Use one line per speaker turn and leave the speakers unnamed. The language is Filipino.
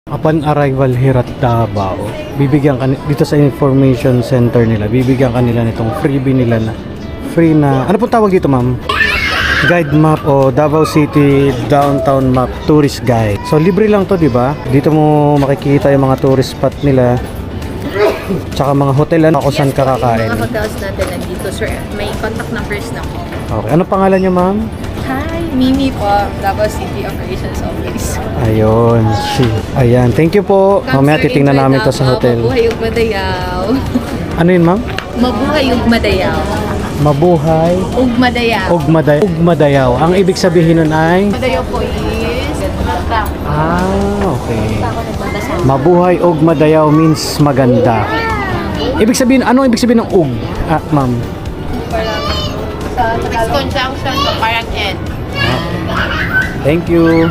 Upon arrival here at Davao, bibigyan ka dito sa information center nila, bibigyan ka nila nitong freebie nila na free na, ano pong tawag dito ma'am? Guide map o Davao City Downtown Map Tourist Guide. So libre lang to, di ba? Dito mo makikita yung mga tourist spot nila. Tsaka mga hotel kung saan ka kakain.
Mga hotels natin nandito, sir. May contact numbers na po.
Okay, ano pangalan niyo ma'am?
Hi, Mimi po, Davao City Operations Office.
Ayun, ayan, thank you po. Mamaya titingnan namin to sa hotel.
Mabuhay ug madayaw.
Ano yun ma'am?
Mabuhay ug madayaw.
Mabuhay
Ug madayaw.
Ugmadayaw. Ang ibig sabihin nun ay
Madayaw po is
okay. Mabuhay ugmadayaw means maganda. Ibig sabihin, ano ibig sabihin ng ug? Ma'am.
sa conjunction, so parang N.
Thank you.